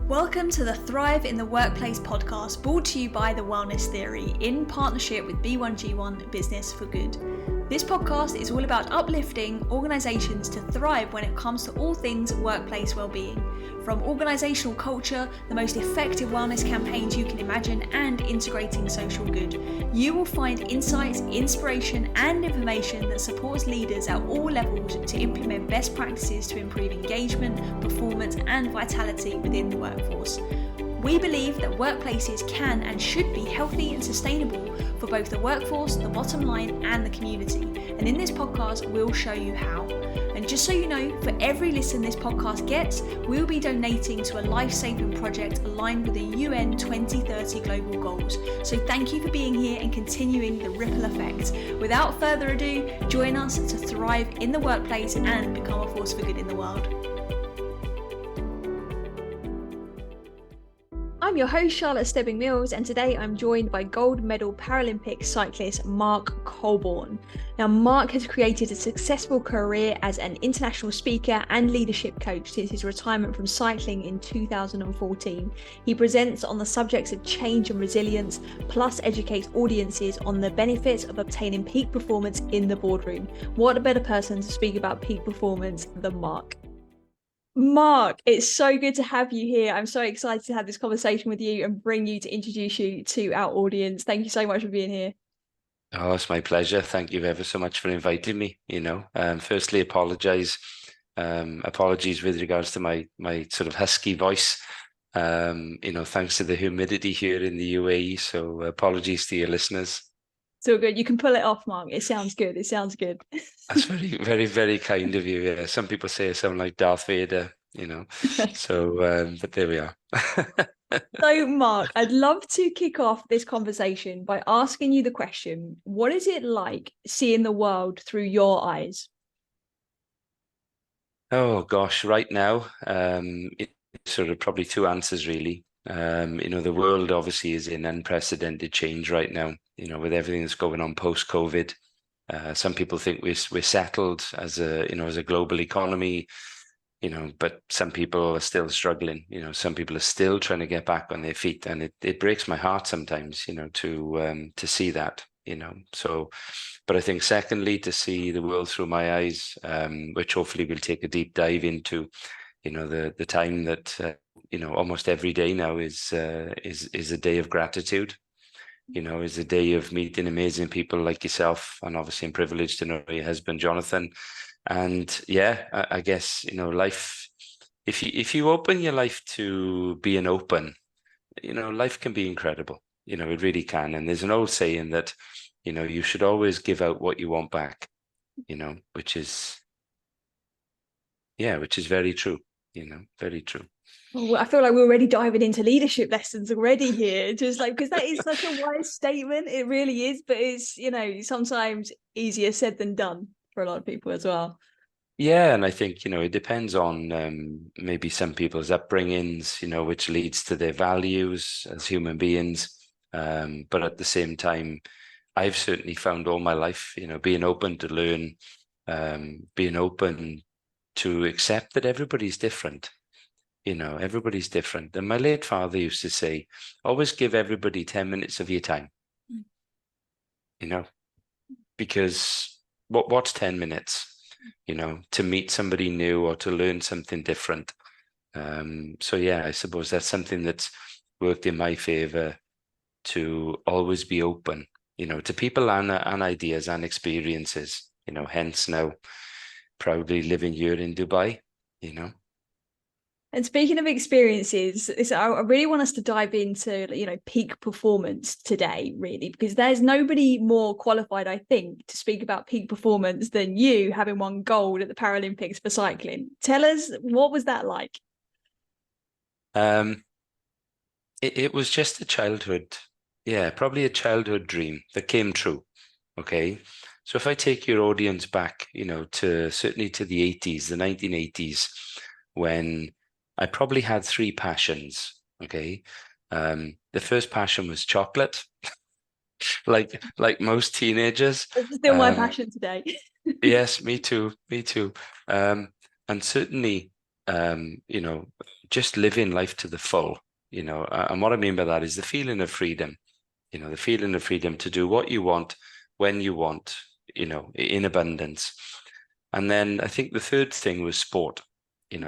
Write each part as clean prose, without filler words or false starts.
Welcome to the Thrive in the Workplace podcast, brought to you by The Wellness Theory in partnership with B1G1 Business for Good. This podcast is all about uplifting organisations to thrive when it comes to all things workplace wellbeing. From organisational culture, the most effective wellness campaigns you can imagine, and integrating social good. You will find insights, inspiration and information that supports leaders at all levels to implement best practices to improve engagement, performance and vitality within the workforce. We believe that workplaces can and should be healthy and sustainable for both the workforce, the bottom line and the community. And in this podcast, we'll show you how. And just so you know, for every listen this podcast gets, we'll be donating to a life-saving project aligned with the UN 2030 global goals. So thank you for being here and continuing the ripple effect. Without further ado, join us to thrive in the workplace and become a force for good in the world. I'm your host, Charlotte Stebbing-Mills, and today I'm joined by Gold Medal Paralympic Cyclist Mark Colbourne. Now, Mark has created a successful career as an international speaker and leadership coach since his retirement from cycling in 2014. He presents on the subjects of change and resilience, plus educates audiences on the benefits of obtaining peak performance in the boardroom. What a better person to speak about peak performance than Mark? Mark, it's so good to have you here. I'm so excited to have this conversation with you and bring you to introduce you to our audience. Thank you so much for being here. Oh, it's my pleasure. Thank you ever so much for inviting me. Firstly, apologies with regards to my sort of husky voice. Thanks to the humidity here in the UAE. So apologies to your listeners. It's all good. You can pull it off, Mark. It sounds good. That's very, very, very kind of you. Yeah. Some people say I sound like Darth Vader, So, but there we are. So, Mark, I'd love to kick off this conversation by asking you the question: what is it like seeing the world through your eyes? Oh gosh, right now, it's sort of probably two answers really. The world obviously is in unprecedented change right now, with everything that's going on post-COVID. Some people think we're settled as a global economy, but some people are still struggling. Some people are still trying to get back on their feet, and it breaks my heart sometimes, to see that, So, but I think secondly, to see the world through my eyes, which hopefully we'll take a deep dive into, the time that almost every day now is a day of gratitude. Is a day of meeting amazing people like yourself, and obviously I'm privileged to know your husband Jonathan. And yeah, I guess life. If you open your life to being open, life can be incredible. It really can. And there's an old saying that you should always give out what you want back. Which is very true. Very true. Oh, I feel like we're already diving into leadership lessons already here, just like, because that is such a wise statement. It really is, but it's, sometimes easier said than done for a lot of people as well. Yeah, and I think, it depends on maybe some people's upbringings, which leads to their values as human beings. But at the same time, I've certainly found all my life, being open to learn, being open to accept that everybody's different. Everybody's different. And my late father used to say, always give everybody 10 minutes of your time. Because what's 10 minutes, to meet somebody new or to learn something different. So yeah, I suppose that's something that's worked in my favor, to always be open, to people and ideas and experiences, hence now proudly living here in Dubai, And speaking of experiences, I really want us to dive into, peak performance today, really, because there's nobody more qualified, I think, to speak about peak performance than you, having won gold at the Paralympics for cycling. Tell us, what was that like? It was just a childhood, probably a childhood dream that came true. Okay. So if I take your audience back, certainly to the 80s, the 1980s, when I probably had three passions. Okay. The first passion was chocolate, like most teenagers. It's still my passion today. Yes, me too. And certainly, just living life to the full, and what I mean by that is the feeling of freedom, the feeling of freedom to do what you want, when you want, in abundance. And then I think the third thing was sport.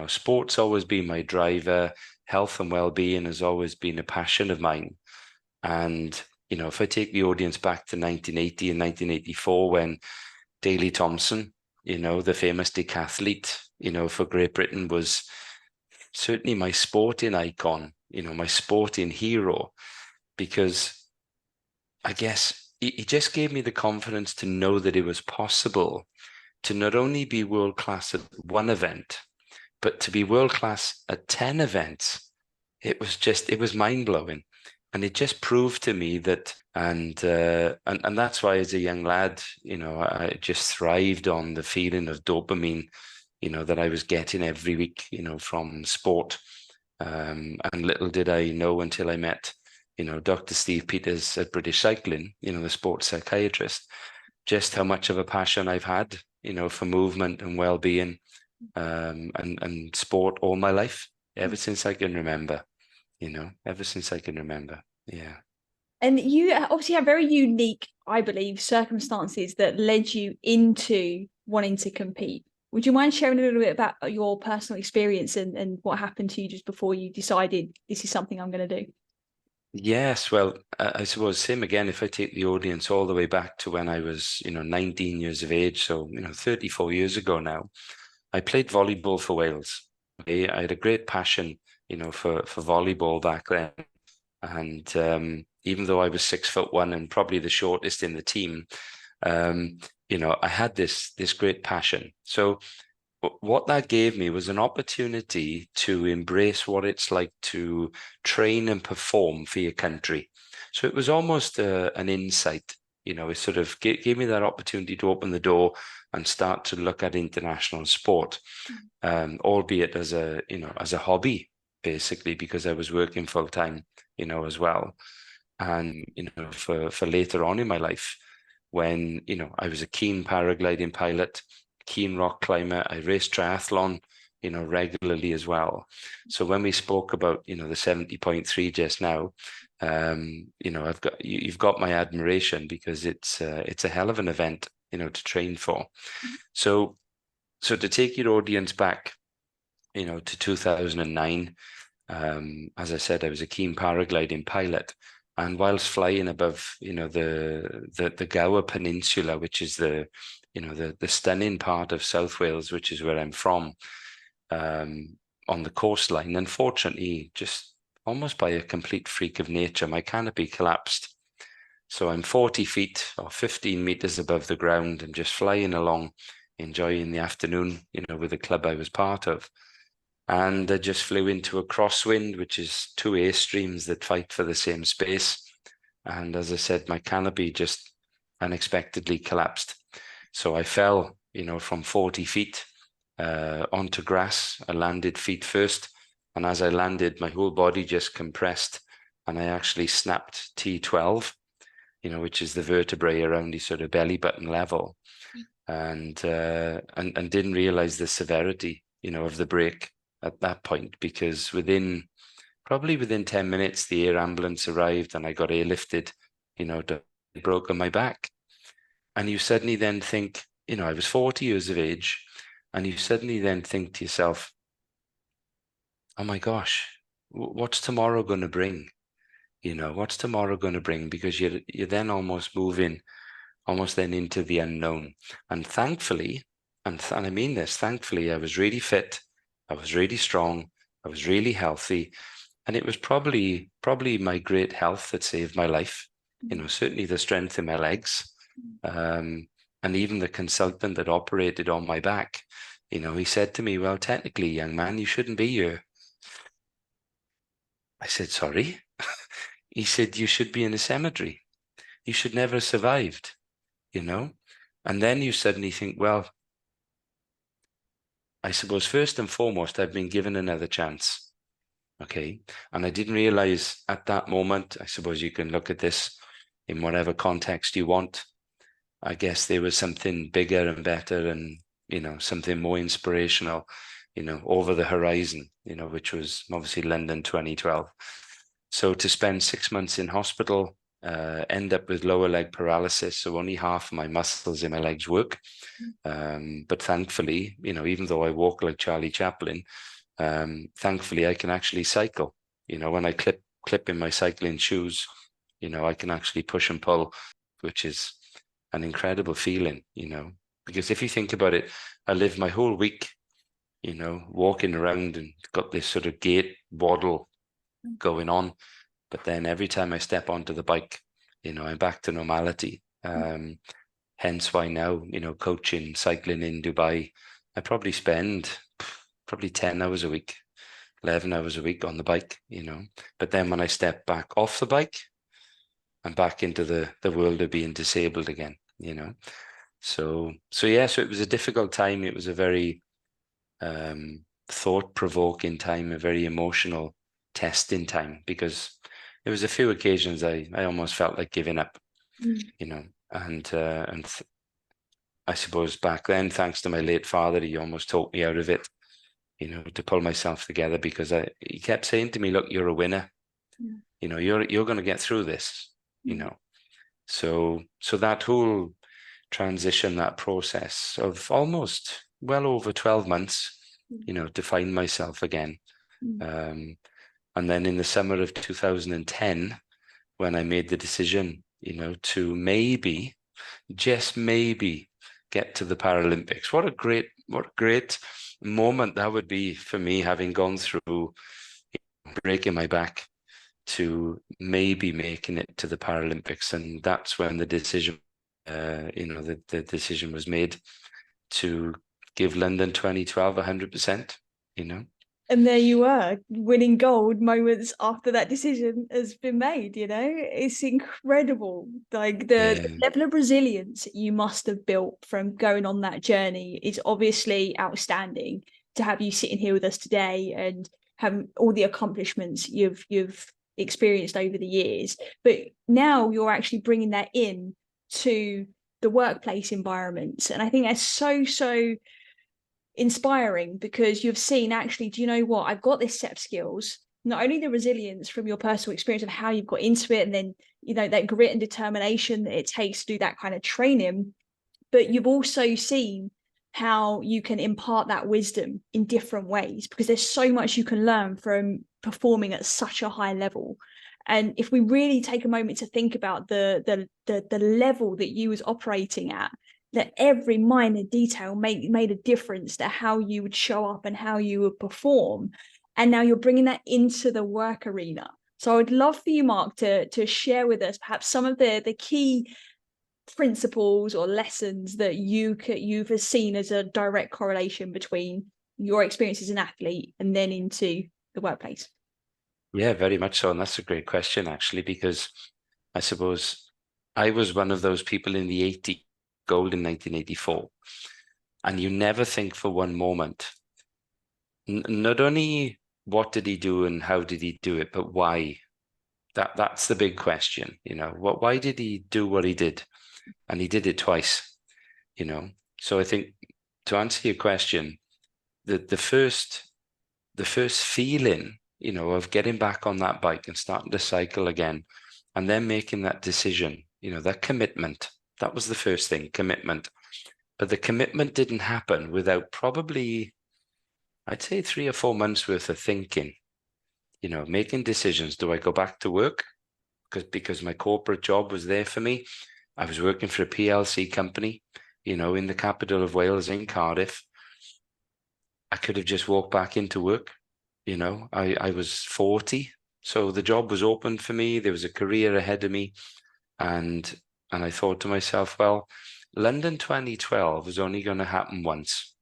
Sport's always been my driver. Health and well-being has always been a passion of mine. And, if I take the audience back to 1980 and 1984, when Daley Thompson, the famous decathlete, for Great Britain, was certainly my sporting icon, my sporting hero, because I guess he just gave me the confidence to know that it was possible to not only be world-class at one event, but to be world-class at 10 events. It was mind-blowing. And it just proved to me that, and that's why as a young lad, I just thrived on the feeling of dopamine, that I was getting every week, from sport. And little did I know until I met, Dr. Steve Peters at British Cycling, the sports psychiatrist, just how much of a passion I've had, for movement and well-being, and sport all my life, ever since I can remember. Ever since I can remember. Yeah. And you obviously have very unique, I believe, circumstances that led you into wanting to compete. Would you mind sharing a little bit about your personal experience and what happened to you just before you decided this is something I'm going to do? Yes, well, I suppose same again, if I take the audience all the way back to when I was, 19 years of age, so, 34 years ago now, I played volleyball for Wales. Okay? I had a great passion, for volleyball back then. And even though I was 6'1" and probably the shortest in the team, I had this great passion. So what that gave me was an opportunity to embrace what it's like to train and perform for your country. So it was almost an insight, it sort of gave me that opportunity to open the door and start to look at international sport, albeit as a hobby, basically, because I was working full time, as well. And, for later on in my life, when, I was a keen paragliding pilot, keen rock climber, I raced triathlon, regularly as well. So when we spoke about, the 70.3 just now, you've got my admiration, because it's a hell of an event, to train for. So to take your audience back, to 2009, as I said, I was a keen paragliding pilot, and whilst flying above, the Gower Peninsula, which is the stunning part of South Wales, which is where I'm from, on the coastline, unfortunately, just almost by a complete freak of nature, my canopy collapsed. So I'm 40 feet or 15 meters above the ground and just flying along, enjoying the afternoon, with the club I was part of. And I just flew into a crosswind, which is two airstreams that fight for the same space. And as I said, my canopy just unexpectedly collapsed. So I fell, from 40 feet onto grass. I landed feet first. And as I landed, my whole body just compressed. And I actually snapped T12, which is the vertebrae around the sort of belly button level. And didn't realize the severity, of the break at that point, because probably within 10 minutes, the air ambulance arrived and I got airlifted, broken my back. And you suddenly then think, I was 40 years of age, and you suddenly then think to yourself, oh my gosh, what's tomorrow going to bring? What's tomorrow going to bring? Because you're then almost moving then into the unknown. And thankfully, and I mean this, thankfully, I was really fit. I was really strong. I was really healthy. And it was probably my great health that saved my life. Certainly the strength in my legs. And even the consultant that operated on my back, he said to me, well, technically, young man, you shouldn't be here. I said, sorry? He said, you should be in a cemetery. You should never have survived, And then you suddenly think, well, I suppose first and foremost, I've been given another chance. Okay. And I didn't realize at that moment, I suppose you can look at this in whatever context you want. I guess there was something bigger and better and, something more inspirational over the horizon, which was obviously London 2012. So to spend 6 months in hospital, end up with lower leg paralysis, so only half of my muscles in my legs work. But thankfully, even though I walk like Charlie Chaplin, thankfully I can actually cycle. When I clip in my cycling shoes, I can actually push and pull, which is an incredible feeling, because if you think about it, I live my whole week, walking around and got this sort of gait waddle going on. But then every time I step onto the bike, I'm back to normality. Hence why now, coaching, cycling in Dubai, I probably spend 10 hours a week, 11 hours a week on the bike, But then when I step back off the bike, I'm back into the world of being disabled again, So it was a difficult time. It was a very thought-provoking time, a very emotional testing time, because there was a few occasions I almost felt like giving up, and I suppose back then, thanks to my late father, he almost talked me out of it, to pull myself together, because he kept saying to me, look, you're a winner, you're going to get through this, So that whole transition, that process of almost well over 12 months, to find myself again. And then in the summer of 2010, when I made the decision, to maybe, just maybe, get to the Paralympics. What a great moment that would be for me, having gone through breaking my back, to maybe making it to the Paralympics. And that's when the decision, the decision was made to give London 2012 100%, And there you were, winning gold moments after that decision has been made. It's incredible. Like the level of resilience you must have built from going on that journey is obviously outstanding. To have you sitting here with us today and have all the accomplishments you've experienced over the years, but now you're actually bringing that in to the workplace environment, and I think that's so inspiring, because you've seen, actually, do you know what, I've got this set of skills, not only the resilience from your personal experience of how you've got into it, and then that grit and determination that it takes to do that kind of training, but you've also seen how you can impart that wisdom in different ways, because there's so much you can learn from performing at such a high level. And if we really take a moment to think about the level that you was operating at, that every minor detail made a difference to how you would show up and how you would perform. And now you're bringing that into the work arena. So I would love for you, Mark, to share with us perhaps some of the key principles or lessons that you've seen as a direct correlation between your experience as an athlete and then into the workplace. Yeah, very much so. And that's a great question, actually, because I suppose I was one of those people in the 80s, gold in 1984. And you never think for one moment, not only what did he do and how did he do it, but why? That's the big question, why did he do what he did? And he did it twice, So I think, to answer your question, the first feeling, of getting back on that bike and starting to cycle again, and then making that decision, that commitment, that was the first thing, commitment. But the commitment didn't happen without probably, I'd say, 3 or 4 months worth of thinking, making decisions. Do I go back to work? Because my corporate job was there for me. I was working for a PLC company, in the capital of Wales, in Cardiff. I could have just walked back into work. I was 40, so the job was open for me. There was a career ahead of me. And I thought to myself, well, London 2012 is only going to happen once.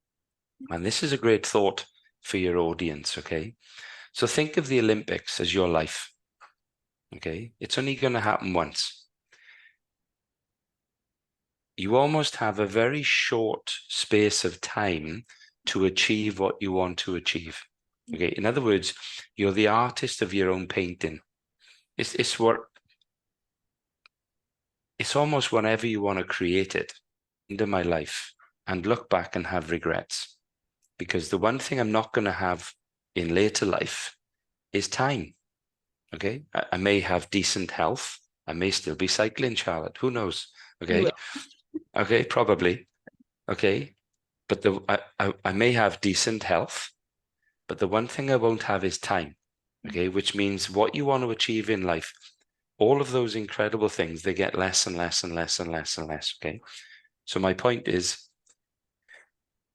And this is a great thought for your audience, okay? So think of the Olympics as your life, okay? It's only going to happen once. You almost have a very short space of time to achieve what you want to achieve. Okay. In other words, you're the artist of your own painting. It's almost whenever you want to create it into my life and look back and have regrets. because the one thing I'm not going to have in later life is time. Okay. I may have decent health. I may still be cycling, Charlotte. Who knows? You Okay. will. Okay. Probably. Okay. But I may have decent health, but the one thing I won't have is time. Okay. Which means what you want to achieve in life, all of those incredible things, they get less and less and less and less and less. Okay. So my point is,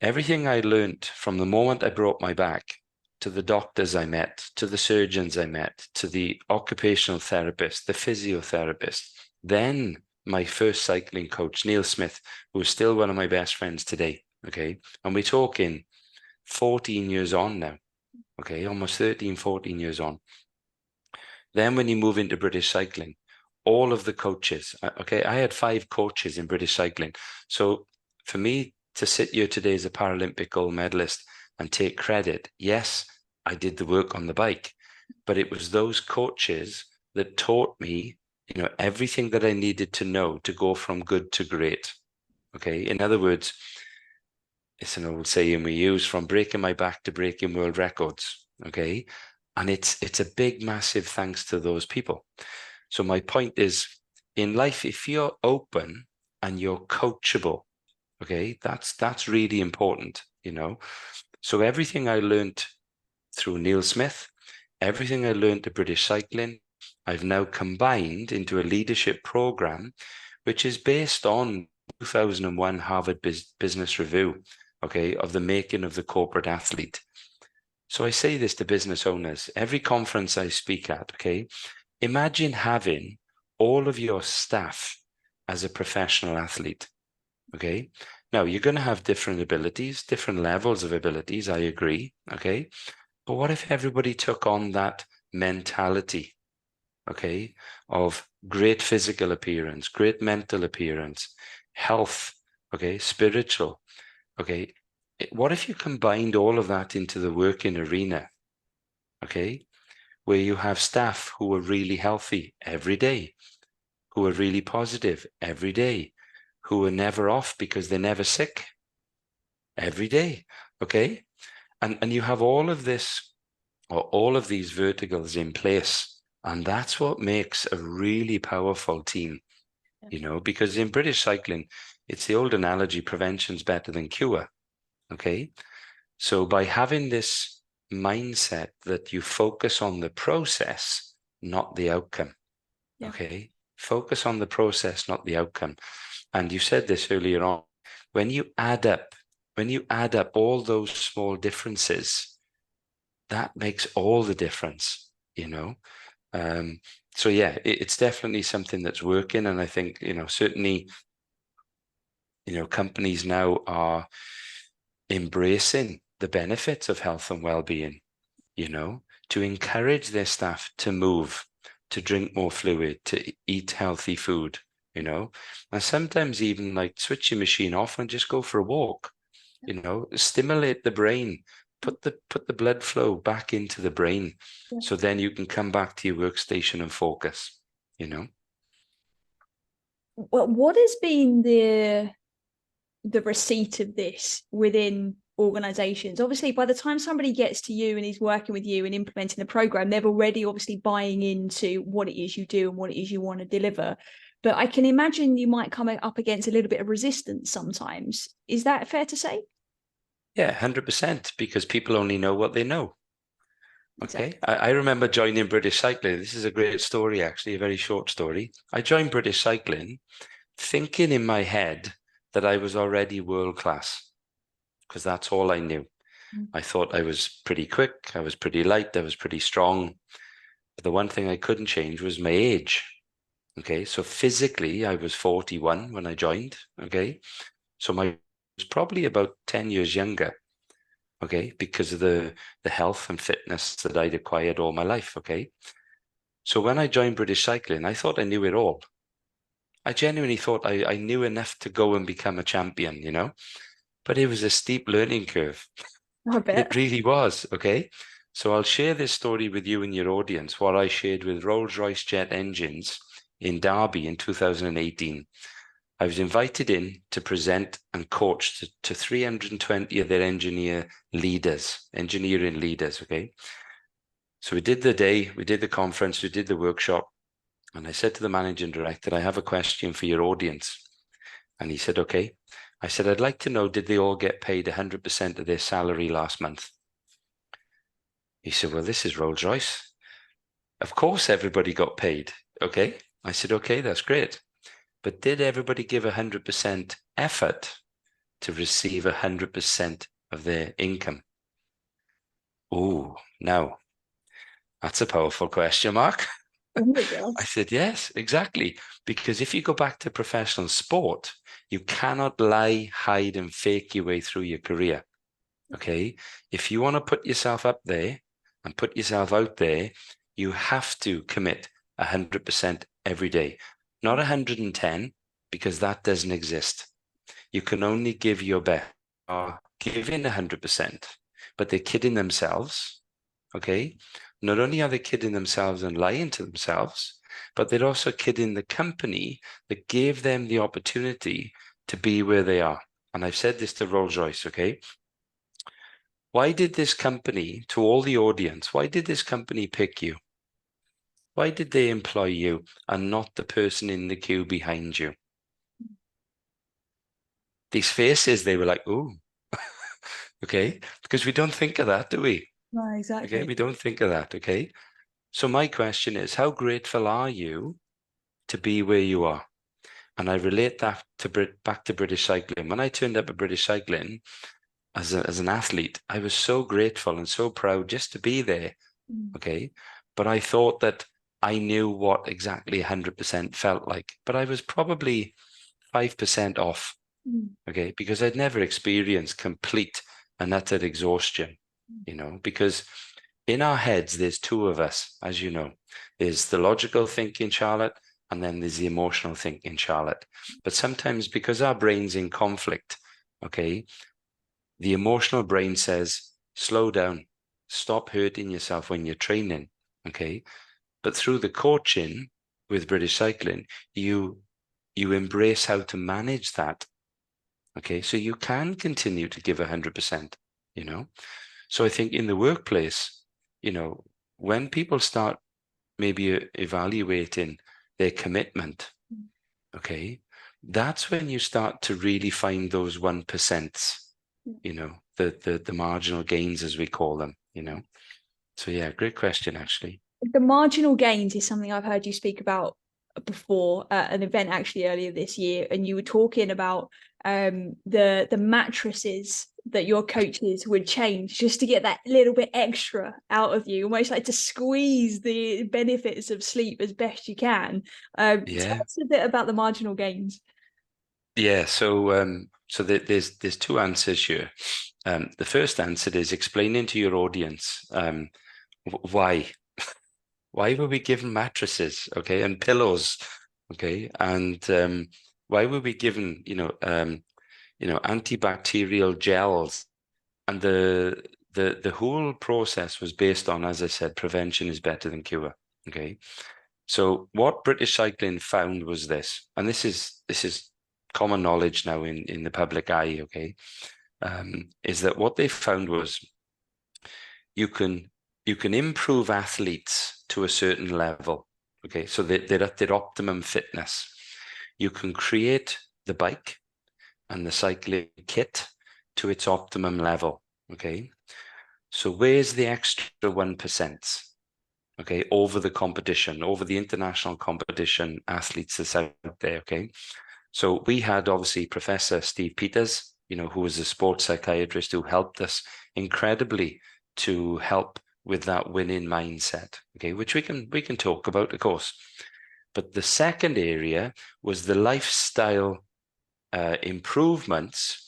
everything I learned from the moment I broke my back, to the doctors I met, to the surgeons I met, to the occupational therapist, the physiotherapist, then my first cycling coach, Neil Smith, who is still one of my best friends today. Okay. And we're talking 14 years on now. Okay. Almost 13, 14 years on. Then when you move into British cycling, all of the coaches, okay, I had 5 coaches in British cycling. So for me to sit here today as a Paralympic gold medalist and take credit, yes, I did the work on the bike, but it was those coaches that taught me, everything that I needed to know to go from good to great. Okay. In other words, it's an old saying we use, from breaking my back to breaking world records. Okay. And it's a big, massive thanks to those people. So my point is, in life, if you're open and you're coachable, okay, that's really important, So everything I learned through Neil Smith, everything I learned at British Cycling, I've now combined into a leadership program, which is based on 2001 Harvard Business Review, okay, of the making of the corporate athlete. So I say this to business owners, every conference I speak at, okay, imagine having all of your staff as a professional athlete, okay? Now, you're going to have different abilities, different levels of abilities, I agree, okay? But what if everybody took on that mentality, okay, of great physical appearance, great mental appearance, health, okay, spiritual, okay? What if you combined all of that into the working arena, okay, where you have staff who are really healthy every day, who are really positive every day, who are never off because they're never sick every day, okay? And you have all of this, or all of these verticals in place, and that's what makes a really powerful team, because in British cycling, it's the old analogy, prevention's better than cure, okay? So by having this mindset that you focus on the process, not the outcome, okay? Focus on the process, not the outcome. And you said this earlier on, when you add up all those small differences, that makes all the difference, So yeah, it's definitely something that's working. And I think, certainly, companies now are embracing the benefits of health and well-being, to encourage their staff to move, to drink more fluid, to eat healthy food, and sometimes even like switch your machine off and just go for a walk, stimulate the brain, put the blood flow back into the brain, so then you can come back to your workstation and focus, Well, what has been the receipt of this within organizations? Obviously, by the time somebody gets to you and is working with you and implementing the program, they're already obviously buying into what it is you do and what it is you want to deliver. But I can imagine you might come up against a little bit of resistance sometimes. Is that fair to say? Yeah, 100%, because people only know what they know. Okay. Exactly. I remember joining British Cycling. This is a great story, actually, a very short story. I joined British Cycling thinking in my head that I was already world class, because that's all I knew. I thought I was pretty quick, I was pretty light, I was pretty strong. But the one thing I couldn't change was my age. Okay, so physically I was 41 when I joined. Okay, so I was probably about 10 years younger. Okay, because of the health and fitness that I'd acquired all my life. Okay, so when I joined British Cycling, I thought I knew it all. I genuinely thought I knew enough to go and become a champion, but it was a steep learning curve. I bet. It really was. Okay. So I'll share this story with you and your audience, what I shared with Rolls-Royce jet engines in Derby in 2018. I was invited in to present and coach to 320 of their engineering leaders, okay? So we did the day, we did the conference, we did the workshop, and I said to the managing director, I have a question for your audience. And he said, okay. I said, I'd like to know, did they all get paid 100% of their salary last month? He said, well, this is Rolls-Royce. Of course, everybody got paid. Okay. I said, okay, that's great. But did everybody give 100% effort to receive 100% of their income? Oh, now that's a powerful question, Mark. Oh my gosh. I said, yes, exactly. Because if you go back to professional sport, you cannot lie, hide, and fake your way through your career. Okay. If you want to put yourself up there and put yourself out there, you have to commit 100% every day, not 110, because that doesn't exist. You can only give your best, or give in 100%, but they're kidding themselves. Okay. Not only are they kidding themselves and lying to themselves, but they're also kidding the company that gave them the opportunity to be where they are. And I've said this to Rolls-Royce, okay? Why did this company, to all the audience, why did this company pick you? Why did they employ you and not the person in the queue behind you? These faces, they were like, ooh, okay? Because we don't think of that, do we? No, exactly. Okay, we don't think of that, okay? So my question is, how grateful are you to be where you are? And I relate that to back to British cycling. When I turned up at British cycling as an athlete, I was so grateful and so proud just to be there. Okay. But I thought that I knew what exactly 100% felt like, but I was probably 5% off. Okay. Because I'd never experienced complete and utter exhaustion, because in our heads, there's two of us, as you know. There's the logical thinking, Charlotte, and then there's the emotional thinking, Charlotte. But sometimes because our brain's in conflict, okay, the emotional brain says, slow down, stop hurting yourself when you're training, okay? But through the coaching with British Cycling, you embrace how to manage that, okay? So you can continue to give 100%, So I think in the workplace, when people start maybe evaluating their commitment, okay, that's when you start to really find those 1%, the marginal gains, as we call them, So yeah, great question, actually. The marginal gains is something I've heard you speak about before at an event actually earlier this year, and you were talking about the mattresses that your coaches would change just to get that little bit extra out of you, almost like to squeeze the benefits of sleep as best you can. Tell us a bit about the marginal gains. Yeah, so there's two answers here. The first answer is explaining to your audience why were we given mattresses, okay, and pillows, okay, and why were we given antibacterial gels, and the whole process was based on, as I said, prevention is better than cure, okay. So what British Cycling found was this, and this is common knowledge now in the public eye, okay, is that what they found was you can improve athletes to a certain level, okay, so they're at their optimum fitness. You can create the bike and the cycling kit to its optimum level, okay. So where's the extra 1%? Okay, over the competition, over the international competition athletes that's out there, okay? So we had obviously Professor Steve Peters, who was a sports psychiatrist who helped us incredibly to help with that winning mindset, okay, which we can talk about, of course. But the second area was the lifestyle improvements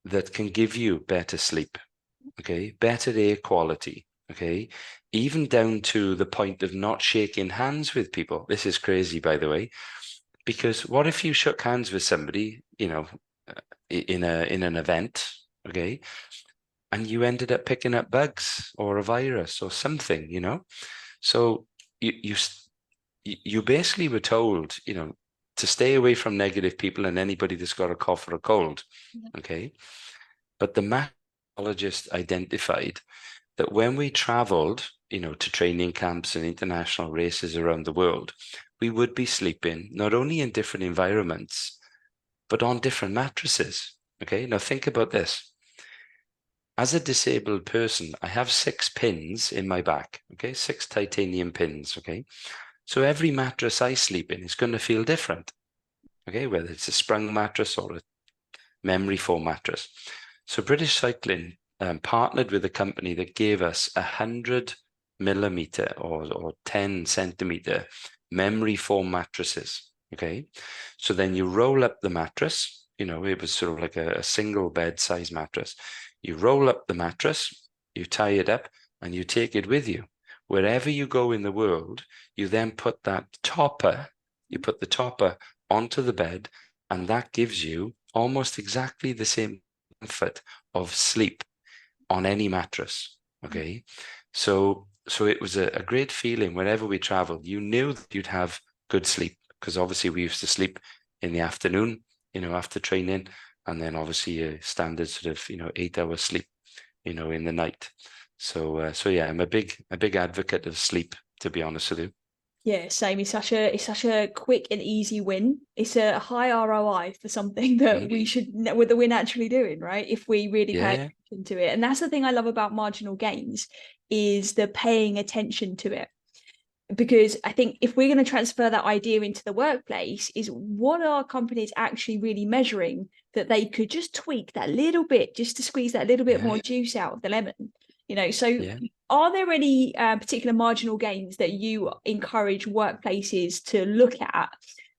that can give you better sleep, okay, better air quality, okay, even down to the point of not shaking hands with people. This is crazy, by the way, because what if you shook hands with somebody, in an event, okay, and you ended up picking up bugs or a virus or something, So you basically were told, to stay away from negative people and anybody that's got a cough or a cold. Yeah. Okay. But the meteorologist identified that when we traveled, to training camps and international races around the world, we would be sleeping not only in different environments, but on different mattresses. Okay. Now think about this. As a disabled person, I have 6 pins in my back. Okay. 6 titanium pins. Okay. So every mattress I sleep in is going to feel different. Okay. Whether it's a sprung mattress or a memory foam mattress. So British Cycling partnered with a company that gave us 100 millimeter or 10 centimeter memory foam mattresses. Okay. So then you roll up the mattress, it was sort of like a single bed size mattress. You roll up the mattress, you tie it up, and you take it with you. Wherever you go in the world, you then put the topper onto the bed, and that gives you almost exactly the same comfort of sleep on any mattress. Okay. So it was a great feeling whenever we traveled. You knew that you'd have good sleep, because obviously we used to sleep in the afternoon, after training, and then obviously a standard sort of 8-hour sleep in the night. So yeah, I'm a big advocate of sleep, to be honest with you. Yeah, same. It's such a quick and easy win. It's a high ROI for something that we're naturally doing, right? If we really pay attention to it. And that's the thing I love about marginal gains, is the paying attention to it. Because I think if we're going to transfer that idea into the workplace, is what are companies actually really measuring that they could just tweak that little bit, just to squeeze that little bit more juice out of the lemon? So are there any particular marginal gains that you encourage workplaces to look at?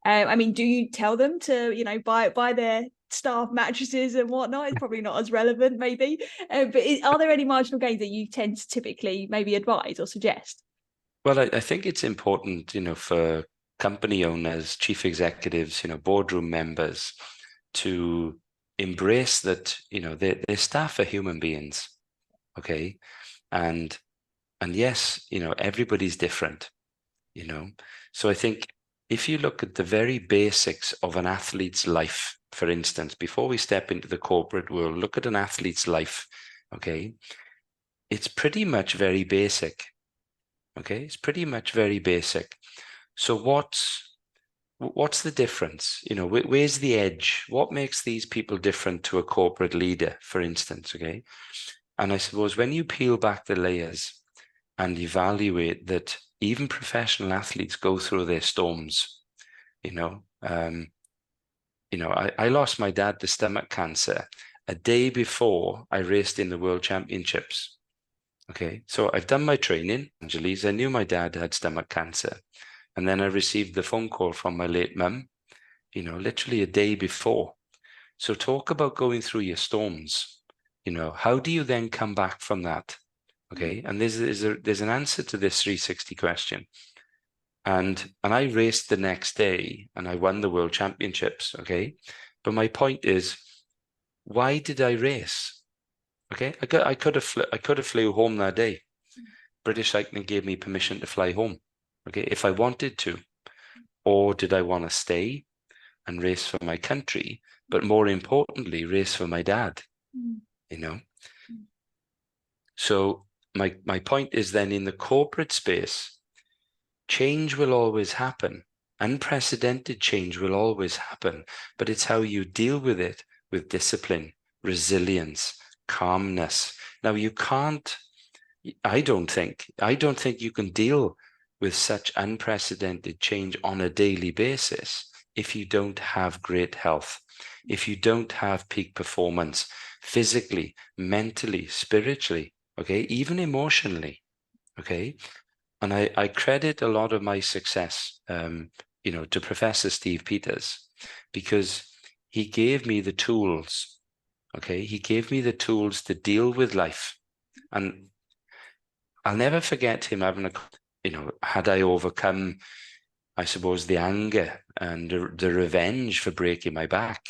I mean, do you tell them to, buy their staff mattresses and whatnot? It's probably not as relevant, maybe. But are there any marginal gains that you tend to typically maybe advise or suggest? Well, I think it's important, for company owners, chief executives, boardroom members to embrace that, their staff are human beings. Okay. And yes, everybody's different, So I think if you look at the very basics of an athlete's life, for instance, before we step into the corporate world, look at an athlete's life. Okay. It's pretty much very basic. Okay, it's pretty much very basic. So what's the difference? Where's the edge? What makes these people different to a corporate leader, for instance? Okay, and I suppose when you peel back the layers and evaluate that even professional athletes go through their storms. I lost my dad to stomach cancer a day before I raced in the World Championships. Okay, so I've done my training, Angeles. I knew my dad had stomach cancer. And then I received the phone call from my late mum, literally a day before. So talk about going through your storms. How do you then come back from that? Okay, and there's an answer to this 360 question. And I raced the next day and I won the World Championships. Okay, but my point is, why did I race? Okay, I could have flew home that day. British Cycling gave me permission to fly home. Okay, if I wanted to, or did I want to stay and race for my country, but more importantly, race for my dad? So my point is then, in the corporate space, change will always happen. Unprecedented change will always happen, but it's how you deal with it with discipline, resilience, calmness. Now I don't think you can deal with such unprecedented change on a daily basis if you don't have great health, if you don't have peak performance physically, mentally, spiritually, okay, even emotionally, okay. And I credit a lot of my success, to Professor Steve Peters, because he gave me the tools. Okay, he gave me the tools to deal with life. And I'll never forget him having had I overcome, I suppose, the anger and the revenge for breaking my back,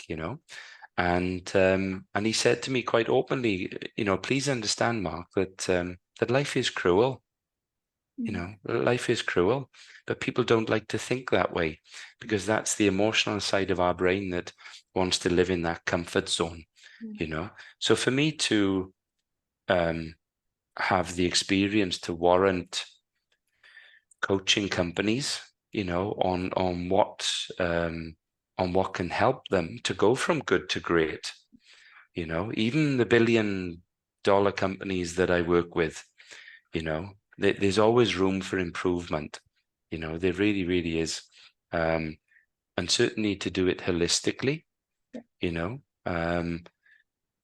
and he said to me quite openly, please understand, Mark, that life is cruel. You know, life is cruel, but people don't like to think that way because that's the emotional side of our brain that wants to live in that comfort zone, you know. So for me to have the experience to warrant coaching companies, you know, on what can help them to go from good to great, you know, even the billion-dollar companies that I work with, you know, there's always room for improvement. You know, there really, really is. And certainly to do it holistically, you know,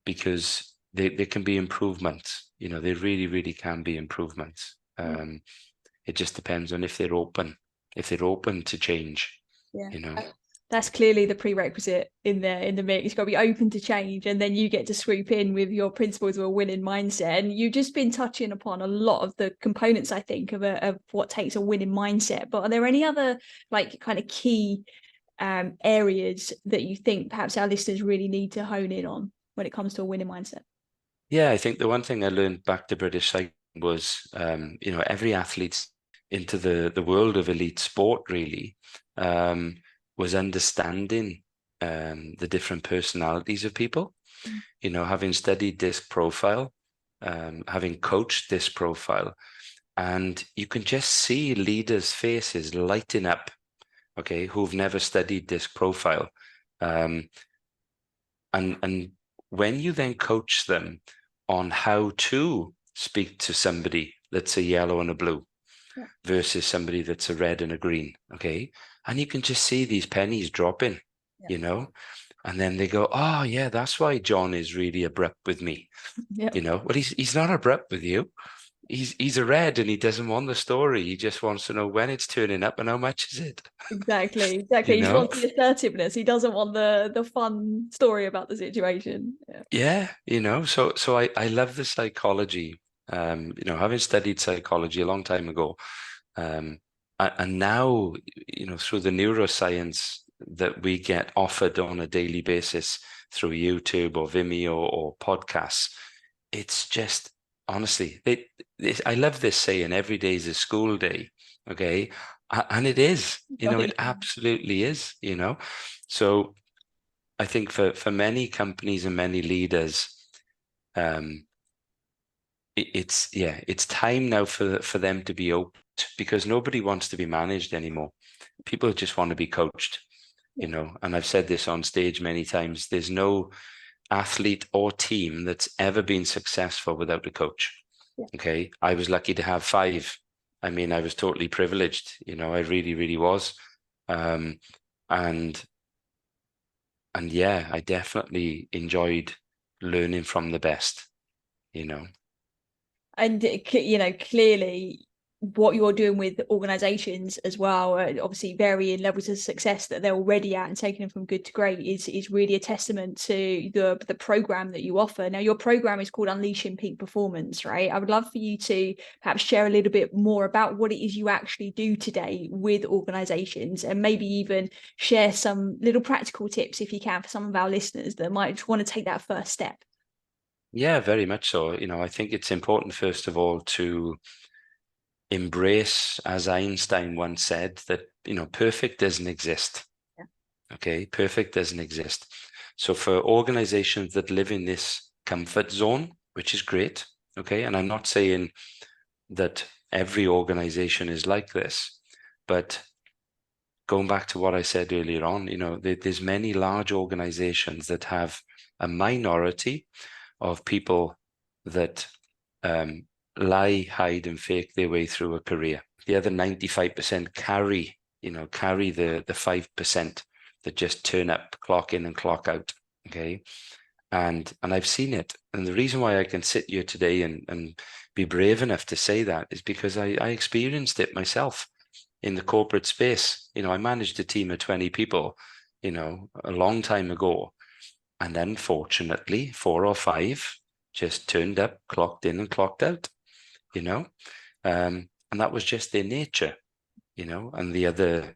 because there can be improvements, you know, there really, really can be improvements. It just depends on if they're open to change, you know. That's clearly the prerequisite in the mix. You've got to be open to change, and then you get to swoop in with your principles of a winning mindset. And you've just been touching upon a lot of the components, I think, of what takes a winning mindset. But are there any other like kind of key areas that you think perhaps our listeners really need to hone in on when it comes to a winning mindset? Yeah, I think the one thing I learned back to British cycling was, you know, every athlete into the world of elite sport really was understanding the different personalities of people. You know, having studied disc profile, having coached disc profile, and you can just see leaders' faces lighting up, okay, who've never studied disc profile. And when you then coach them on how to speak to somebody that's a yellow and a blue versus somebody that's a red and a green, okay? And you can just see these pennies dropping, you know? And then they go, oh, yeah, that's why John is really abrupt with me. You know, well, he's not abrupt with you. He's a red and he doesn't want the story. He just wants to know when it's turning up and how much is it. Exactly. You He just know? wants the assertiveness. He doesn't want the fun story about the situation. Yeah, you know, so I love the psychology. You know, having studied psychology a long time ago, and now, you know, through the neuroscience that we get offered on a daily basis through YouTube or Vimeo or podcasts, it's just honestly, I love this saying, every day is a school day. Okay. And it is, you know, it absolutely is, you know. So I think for many companies and many leaders, it's time now for them to be open, because nobody wants to be managed anymore. People just want to be coached, you know. And I've said this on stage many times. There's no athlete or team that's ever been successful without a coach. Okay, I was lucky to have 5. I mean, I was totally privileged, you know. I really, really was. And yeah, I definitely enjoyed learning from the best, you know. And you know, clearly what you're doing with organizations as well, obviously varying levels of success that they're already at and taking them from good to great, is really a testament to the program that you offer. Now, your program is called Unleashing Peak Performance, right? I would love for you to perhaps share a little bit more about what it is you actually do today with organizations, and maybe even share some little practical tips, if you can, for some of our listeners that might just want to take that first step. Yeah, very much so. You know, I think it's important, first of all, to embrace, as Einstein once said, that, you know, perfect doesn't exist. Okay, perfect doesn't exist. So for organizations that live in this comfort zone, which is great, okay, and I'm not saying that every organization is like this, but going back to what I said earlier on, you know, there's many large organizations that have a minority of people that lie, hide, and fake their way through a career. The other 95% carry the 5% that just turn up, clock in and clock out. Okay. And I've seen it. And the reason why I can sit here today and be brave enough to say that is because I experienced it myself in the corporate space. You know, I managed a team of 20 people, you know, a long time ago. And unfortunately, 4 or 5 just turned up, clocked in and clocked out, you know, and that was just their nature, you know. And the other,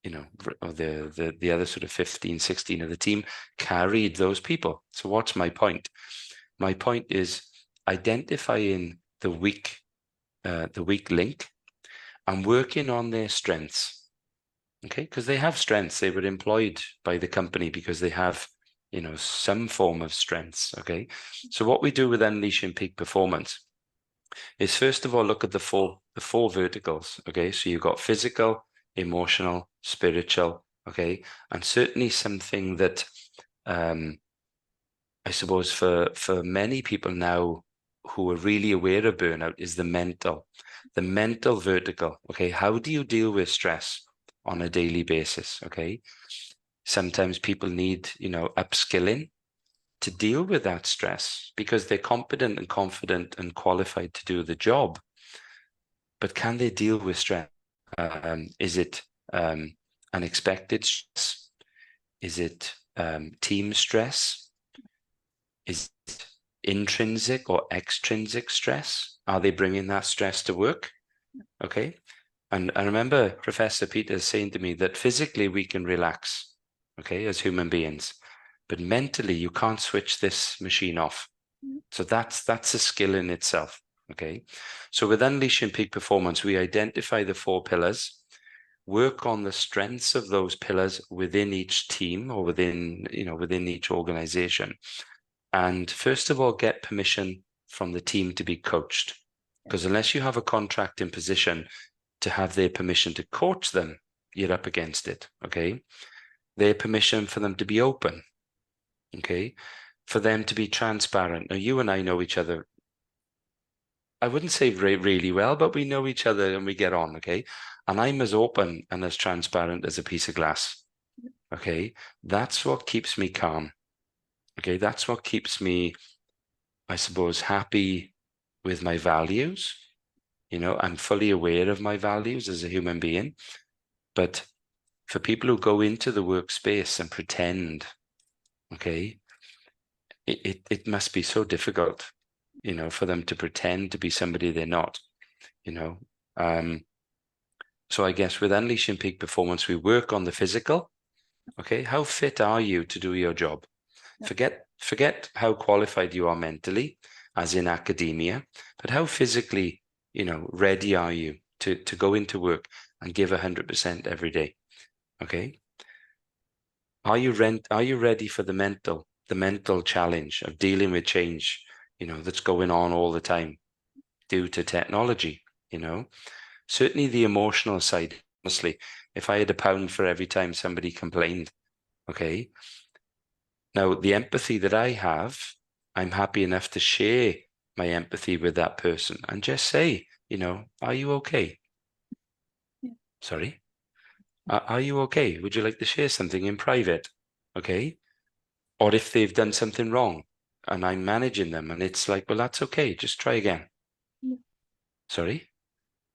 you know, or the other sort of 15, 16 of the team carried those people. So what's my point? My point is identifying the weak link and working on their strengths. Okay, because they have strengths. They were employed by the company because they have, some form of strengths. Okay, so what we do with Unleashing Peak Performance is first of all look at the four verticals. Okay, so you've got physical, emotional, spiritual. Okay, and certainly something that I suppose for many people now who are really aware of burnout is the mental vertical. Okay, how do you deal with stress on a daily basis? Okay, sometimes people need, upskilling to deal with that stress because they're competent and confident and qualified to do the job. But can they deal with stress? Is it unexpected stress? Is it team stress? Is it intrinsic or extrinsic stress? Are they bringing that stress to work? Okay. And I remember Professor Peters saying to me that physically we can relax, okay, as human beings, but mentally you can't switch this machine off. So that's a skill in itself. Okay. So with Unleashing Peak Performance, we identify the 4 pillars, work on the strengths of those pillars within each team or within each organization. And first of all, get permission from the team to be coached. Because unless you have a contract in position to have their permission to coach them, you're up against it. Okay. Their permission for them to be open. Okay. For them to be transparent. Now, you and I know each other, I wouldn't say really well, but we know each other and we get on. Okay. And I'm as open and as transparent as a piece of glass. Okay. That's what keeps me calm. Okay. That's what keeps me, I suppose, happy with my values. I'm fully aware of my values as a human being, but for people who go into the workspace and pretend, okay, it must be so difficult, for them to pretend to be somebody they're not, so I guess with Unleashing Peak Performance, we work on the physical. Okay. How fit are you to do your job? Forget how qualified you are mentally, as in academia, but how physically, ready are you to go into work and give 100% every day? Okay. Are you ready for the mental challenge of dealing with change, that's going on all the time due to technology? Certainly the emotional side. Honestly, if I had £1 for every time somebody complained, okay. Now, the empathy that I have, I'm happy enough to share my empathy with that person and just say, are you okay? Yeah. Sorry? Are you okay? Would you like to share something in private? Okay. Or if they've done something wrong and I'm managing them and it's like, well, that's okay. Just try again. Yeah. Sorry?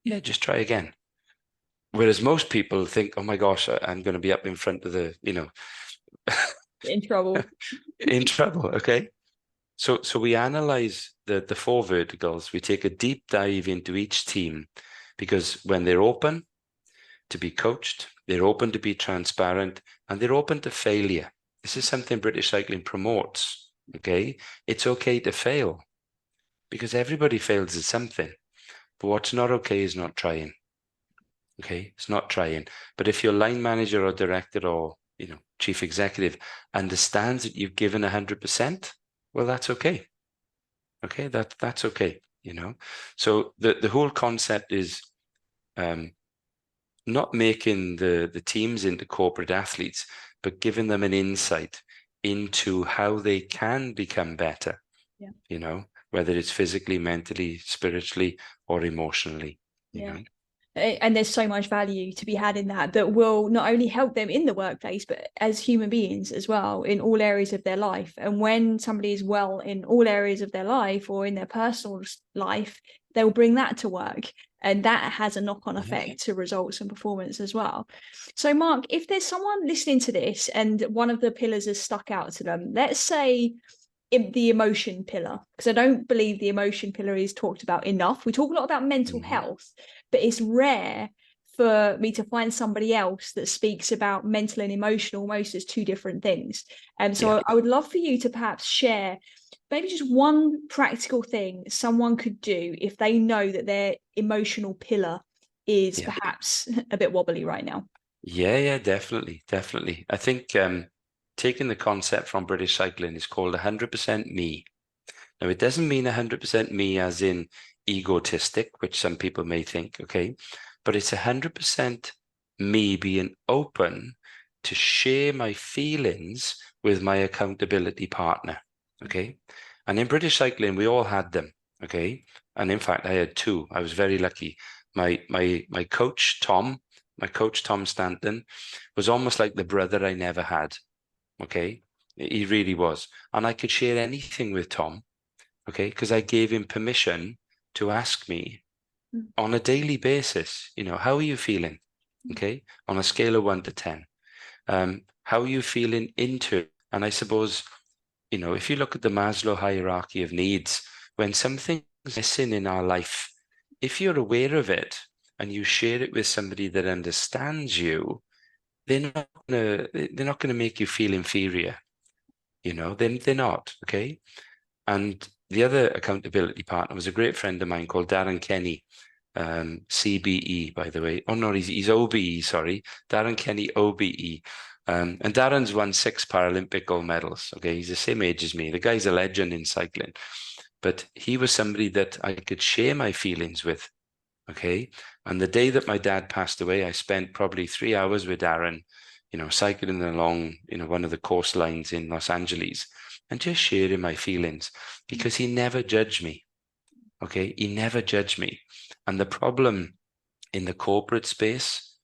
Yeah, just try again. Whereas most people think, oh my gosh, I'm going to be up in front of the, In trouble. in trouble. Okay. So we analyze the 4 verticals. We take a deep dive into each team because when they're open to be coached, they're open to be transparent, and they're open to failure. This is something British Cycling promotes. Okay. It's okay to fail because everybody fails at something. But what's not okay is not trying. Okay. It's not trying. But if your line manager or director or, chief executive understands that you've given 100%, well, that's okay. Okay, that's okay, So the whole concept is not making the teams into corporate athletes, but giving them an insight into how they can become better, whether it's physically, mentally, spiritually, or emotionally, you know. And there's so much value to be had in that will not only help them in the workplace, but as human beings as well, in all areas of their life. And when somebody is well in all areas of their life or in their personal life, they'll bring that to work. And that has a knock-on effect to results and performance as well. So, Mark, if there's someone listening to this and one of the pillars has stuck out to them, let's say the emotion pillar, because I don't believe the emotion pillar is talked about enough. We talk a lot about mental health, but it's rare for me to find somebody else that speaks about mental and emotional almost as 2 different things. And so I would love for you to perhaps share maybe just one practical thing someone could do if they know that their emotional pillar is Yeah. perhaps a bit wobbly right now. Yeah, definitely. I think taking the concept from British cycling is called 100% me. Now, it doesn't mean 100% me as in egotistic, which some people may think, okay? But it's 100% me being open to share my feelings with my accountability partner, okay? And in British cycling, we all had them, okay? And in fact, I had two. I was very lucky. My coach, Tom, Stanton, was almost like the brother I never had, okay? He really was. And I could share anything with Tom, okay, because I gave him permission to ask me on a daily basis, how are you feeling? Okay, on a scale of 1 to 10. How are you feeling into? And I suppose, if you look at the Maslow hierarchy of needs, when something's missing in our life, if you're aware of it and you share it with somebody that understands you, they're not gonna make you feel inferior. They're not, okay? And the other accountability partner was a great friend of mine called Darren Kenny, CBE, by the way. Oh, no, he's OBE, sorry. Darren Kenny, OBE. And Darren's won 6 Paralympic gold medals. Okay, he's the same age as me. The guy's a legend in cycling. But he was somebody that I could share my feelings with. Okay. And the day that my dad passed away, I spent probably 3 hours with Darren, cycling along, one of the coastlines in Los Angeles and just sharing my feelings because he never judged me. Okay. He never judged me. And the problem in the corporate space,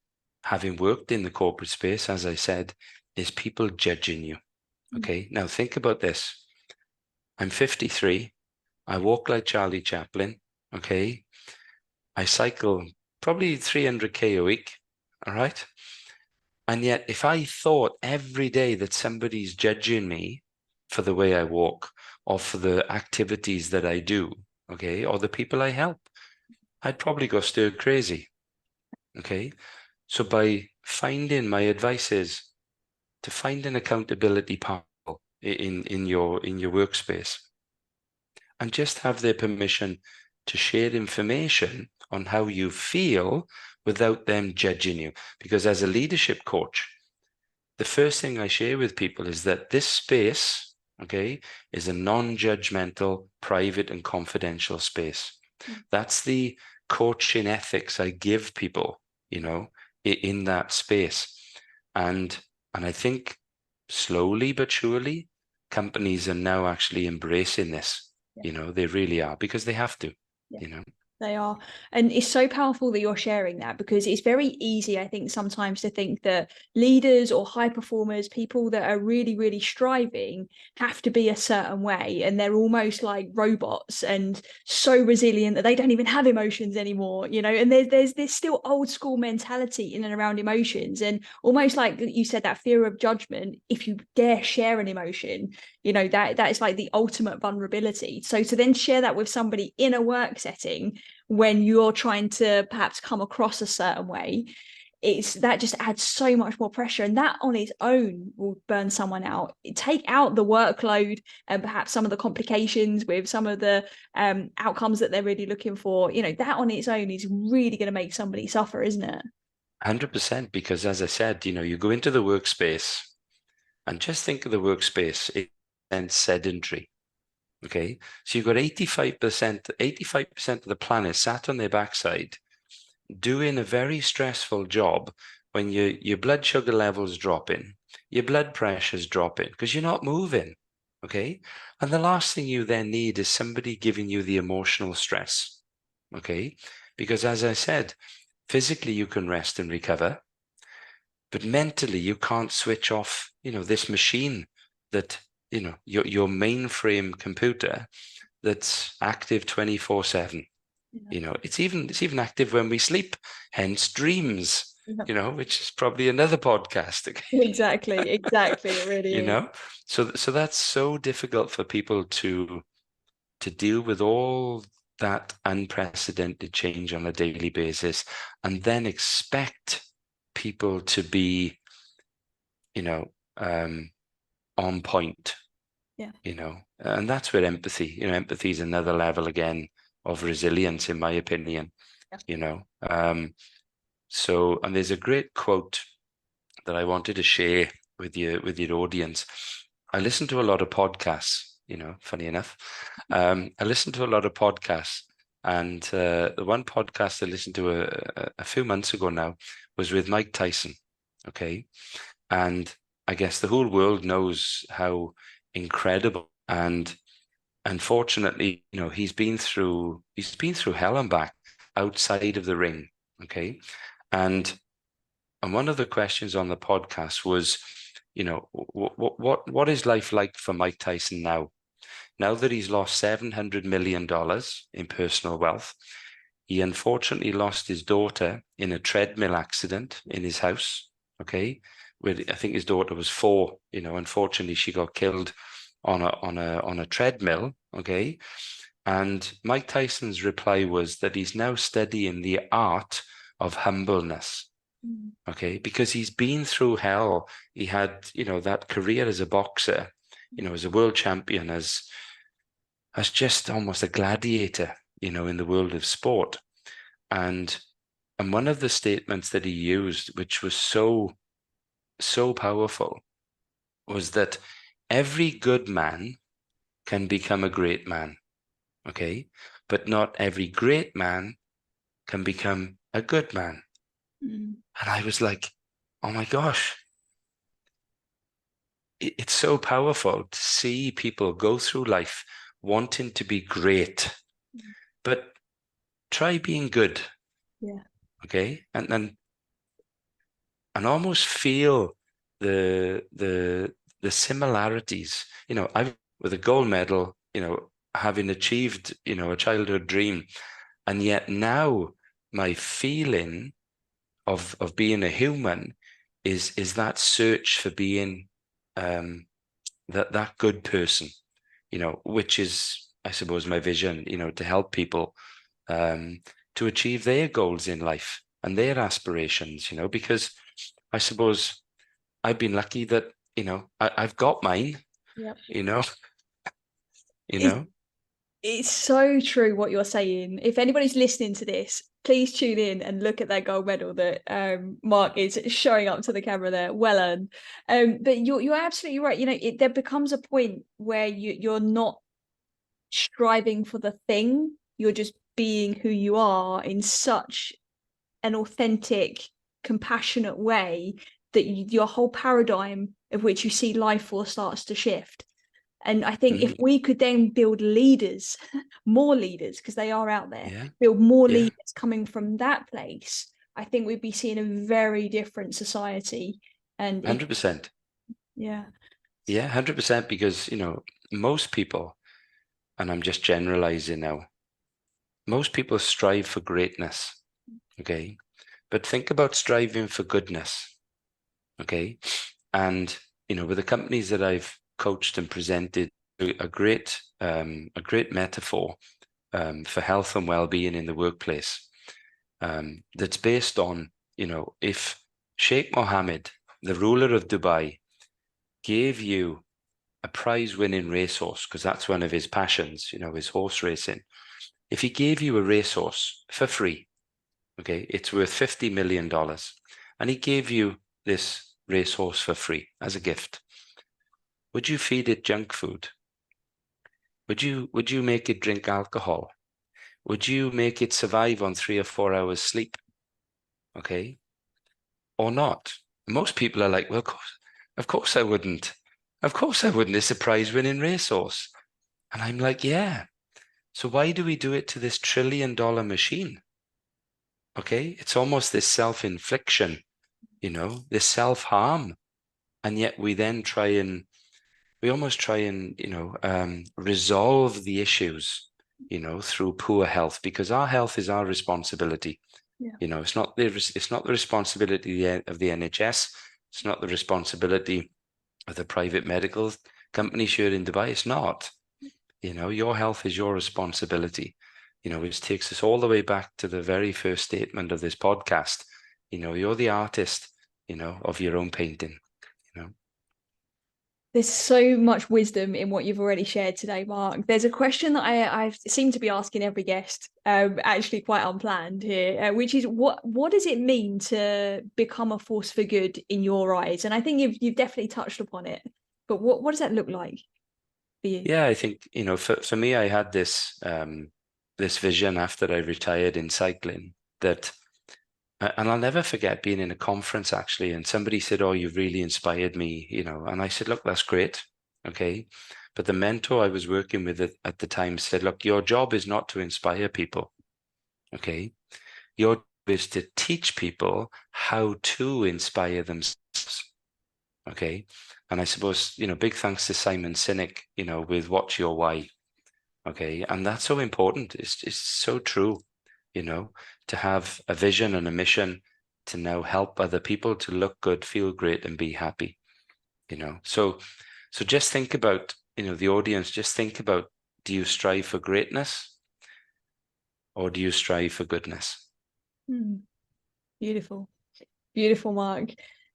having worked in the corporate space, as I said, is people judging you. Okay. Now think about this. I'm 53. I walk like Charlie Chaplin. Okay. I cycle probably 300K a week. All right. And yet, if I thought every day that somebody's judging me for the way I walk or for the activities that I do, okay, or the people I help, I'd probably go stir crazy. Okay. So by finding, my advice is to find an accountability partner in your workspace and just have their permission to share information on how you feel without them judging you. Because as a leadership coach, the first thing I share with people is that this space, okay, is a non-judgmental, private and confidential space. That's the coaching ethics I give people, in that space. And I think slowly but surely, companies are now actually embracing this. They really are, because they have to, They are. And it's so powerful that you're sharing that, because it's very easy, I think, sometimes to think that leaders or high performers, people that are really, really striving, have to be a certain way. And they're almost like robots and so resilient that they don't even have emotions anymore, and there's this still old school mentality in and around emotions. And almost like you said, that fear of judgment, if you dare share an emotion, that is like the ultimate vulnerability. So to then share that with somebody in a work setting when you're trying to perhaps come across a certain way, that just adds so much more pressure, and that on its own will burn someone out, take out the workload and perhaps some of the complications with some of the outcomes that they're really looking for. That on its own is really going to make somebody suffer, isn't it? 100%, because as I said, you go into the workspace and just think of the workspace and sedentary. Okay, so you've got 85% of the planet sat on their backside doing a very stressful job when your blood sugar levels dropping, your blood pressure's dropping because you're not moving. Okay, and the last thing you then need is somebody giving you the emotional stress. Okay, because as I said, physically you can rest and recover, but mentally you can't switch off, this machine that, your mainframe computer that's active 24/7. It's even active when we sleep, hence dreams, which is probably another podcast. Exactly. It really is. So that's so difficult for people to deal with all that unprecedented change on a daily basis, and then expect people to be, on point. And that's where empathy is another level again of resilience, in my opinion. you know. So, and there's a great quote that I wanted to share with your audience. I listen to a lot of podcasts, you know, funny enough. I listen to a lot of podcasts, and the one podcast I listened to a few months ago now was with Mike Tyson. Okay. And I guess the whole world knows how incredible, and unfortunately, you know, he's been through hell and back outside of the ring. Okay. And one of the questions on the podcast was, you know, what is life like for Mike Tyson now? Now that he's lost $700 million in personal wealth, he unfortunately lost his daughter in a treadmill accident in his house. Okay, where I think his daughter was 4. You know, unfortunately, she got killed on a treadmill. Okay, and Mike Tyson's reply was that he's now studying the art of humbleness. Okay, because he's been through hell. He had, you know, that career as a boxer, you know, as a world champion, as just almost a gladiator, you know, in the world of sport. And one of the statements that he used, which was so powerful, was that every good man can become a great man. Okay, but not every great man can become a good man. And I was like, oh my gosh, it's so powerful to see people go through life wanting to be great, but try being good. Yeah. Okay. And almost feel the similarities, you know, I with a gold medal, you know, having achieved, you know, a childhood dream. And yet now my feeling of being a human is that search for being that good person, you know, which is, I suppose, my vision, you know, to help people to achieve their goals in life and their aspirations, you know, because I suppose I've been lucky that, you know, I've got mine, Yep. you know, It's, it's so true what you're saying. If anybody's listening to this, please tune in and look at that gold medal that Mark is showing up to the camera there. Well earned. But you're absolutely right. You know, there becomes a point where you're not striving for the thing. You're just being who you are in such an authentic, compassionate way that your whole paradigm of which you see life for starts to shift. And I think if we could then build leaders, more leaders, because they are out there, build more leaders coming from that place, I think we'd be seeing a very different society. And 100%. Yeah. Yeah, 100%. Because, you know, most people, and I'm just generalizing now, most people strive for greatness. Okay. But think about striving for goodness. Okay. And, you know, with the companies that I've coached and presented, a great metaphor for health and well-being in the workplace that's based on, you know, if Sheikh Mohammed, the ruler of Dubai, gave you a prize-winning racehorse, because that's one of his passions, you know, his horse racing. If he gave you a racehorse for free, okay, it's worth $50 million, and he gave you this racehorse for free as a gift, would you feed it junk food? Would you make it drink alcohol? Would you make it survive on 3 or 4 hours sleep? Okay. Or not? Most people are like, well, of course I wouldn't. Of course I wouldn't. It's a prize-winning racehorse. And I'm like, yeah. So why do we do it to this $1 trillion machine? Okay. It's almost this self-infliction, you know, this self-harm. And yet we almost try and, you know, resolve the issues, you know, through poor health, because our health is our responsibility. Yeah. You know, it's not the responsibility of the NHS. It's not the responsibility of the private medical companies here in Dubai. It's not. You know, your health is your responsibility. You know, which takes us all the way back to the very first statement of this podcast. You know, you're the artist, you know, of your own painting. You know. There's so much wisdom in what you've already shared today, Mark. There's a question that I seem to be asking every guest, actually quite unplanned here, which is what does it mean to become a force for good in your eyes? And I think you've definitely touched upon it, but what does that look like for you? Yeah, I think, for me, I had this vision after I retired in cycling that, and I'll never forget being in a conference actually, and somebody said, "Oh, you've really inspired me," and I said, "Look, that's great, okay." But the mentor I was working with at the time said, "Look, your job is not to inspire people, okay? Your job is to teach people how to inspire themselves." Okay. And I suppose, big thanks to Simon Sinek, with What's Your Why. Okay. And that's so important. It's so true, to have a vision and a mission to now help other people to look good, feel great, and be happy, So just think about, the audience, just think about, do you strive for greatness or do you strive for goodness? Beautiful. Beautiful, Mark.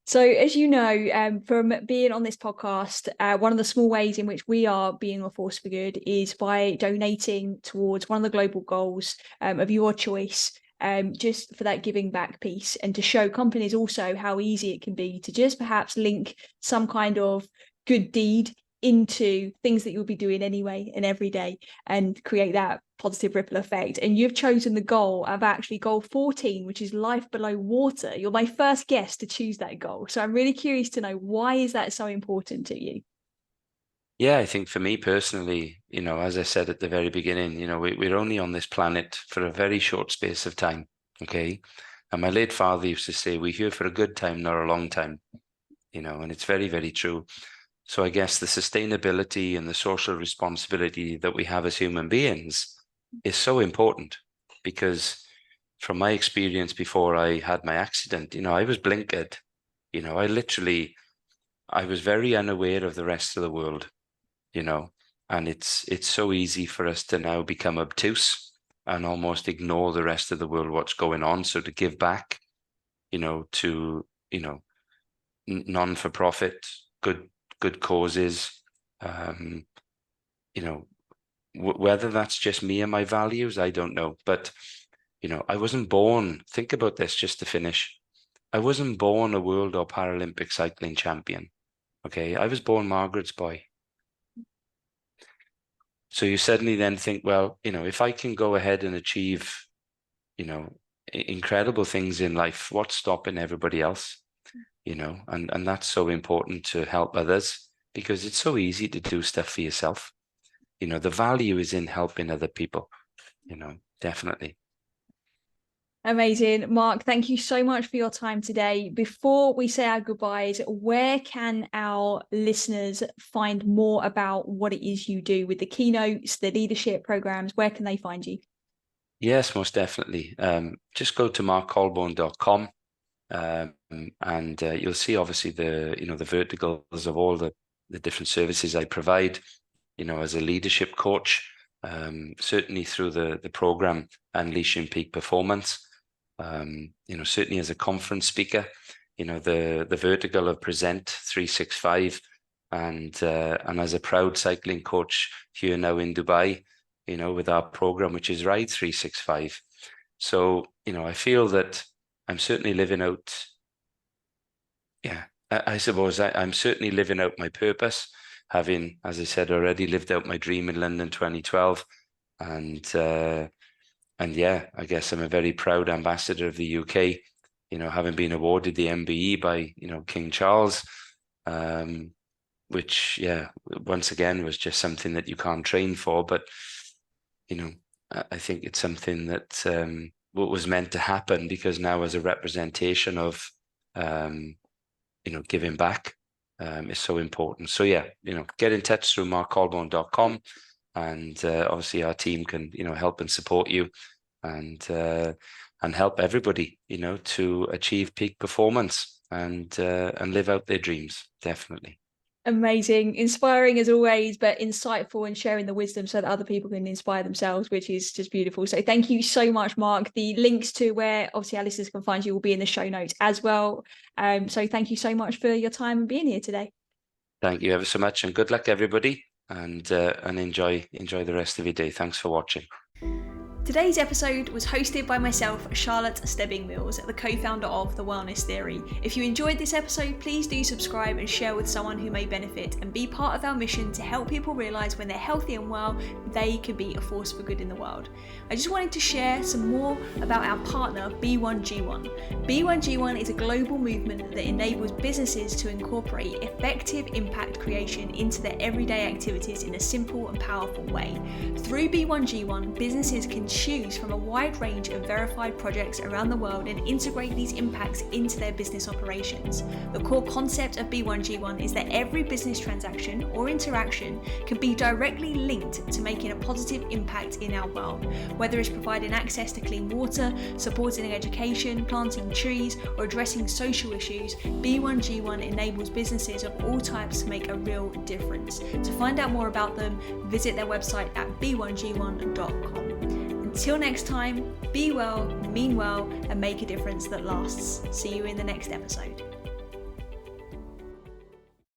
So, as you know, from being on this podcast, one of the small ways in which we are being a force for good is by donating towards one of the global goals of your choice, just for that giving back piece and to show companies also how easy it can be to just perhaps link some kind of good deed into things that you'll be doing anyway and every day and create that positive ripple effect. And you've chosen the goal of actually goal 14, which is life below water. You're my first guest to choose that goal. So I'm really curious to know, why is that so important to you? Yeah, I think for me personally, as I said at the very beginning, we're only on this planet for a very short space of time. Okay. And my late father used to say, we're here for a good time, not a long time, and it's very, very true. So I guess the sustainability and the social responsibility that we have as human beings is so important, because from my experience before I had my accident, I was blinkered. I was very unaware of the rest of the world, and it's so easy for us to now become obtuse and almost ignore the rest of the world, what's going on. So to give back, to, non-for-profit, good causes, whether that's just me and my values, I don't know. But, I wasn't born, think about this just to finish. I wasn't born a world or Paralympic cycling champion. Okay. I was born Margaret's boy. So you suddenly then think, well, if I can go ahead and achieve, incredible things in life, what's stopping everybody else? And that's so important, to help others, because it's so easy to do stuff for yourself. The value is in helping other people, definitely. Amazing. Mark, thank you so much for your time today. Before we say our goodbyes, where can our listeners find more about what it is you do with the keynotes, the leadership programs? Where can they find you? Yes, most definitely. Just go to markcolbourne.com, and you'll see obviously the verticals of all the different services I provide, as a leadership coach, certainly through the program Unleashing Peak Performance, certainly as a conference speaker, the vertical of Present 365, and as a proud cycling coach here now in Dubai, with our program, which is Ride 365. So, I feel that I'm certainly living out, I suppose I'm certainly living out my purpose, having, as I said already, lived out my dream in London 2012. And yeah, I guess I'm a very proud ambassador of the UK, having been awarded the MBE by, King Charles, which, yeah, once again, was just something that you can't train for. But, I think it's something that what was meant to happen, because now as a representation of, giving back is so important. So yeah, get in touch through markcolbourne.com, and obviously our team can, help and support you, and help everybody, to achieve peak performance and live out their dreams. Definitely. Amazing, inspiring as always, but insightful, and sharing the wisdom so that other people can inspire themselves, which is just beautiful. So thank you so much, Mark. The links to where obviously our listeners can find you will be in the show notes as well. So thank you so much for your time and being here today. Thank you ever so much, and good luck, everybody, and enjoy the rest of your day. Thanks for watching. Today's episode was hosted by myself, Charlotte Stebbing-Mills, the co-founder of The Wellness Theory. If you enjoyed this episode, please do subscribe and share with someone who may benefit, and be part of our mission to help people realise when they're healthy and well, they can be a force for good in the world. I just wanted to share some more about our partner, B1G1. B1G1 is a global movement that enables businesses to incorporate effective impact creation into their everyday activities in a simple and powerful way. Through B1G1, businesses can choose from a wide range of verified projects around the world and integrate these impacts into their business operations. The core concept of B1G1 is that every business transaction or interaction can be directly linked to making a positive impact in our world, whether it's providing access to clean water, supporting education, planting trees, or addressing social issues. B1G1 enables businesses of all types to make a real difference. To find out more about them, visit their website at b1g1.com. Until next time, be well, mean well, and make a difference that lasts. See you in the next episode.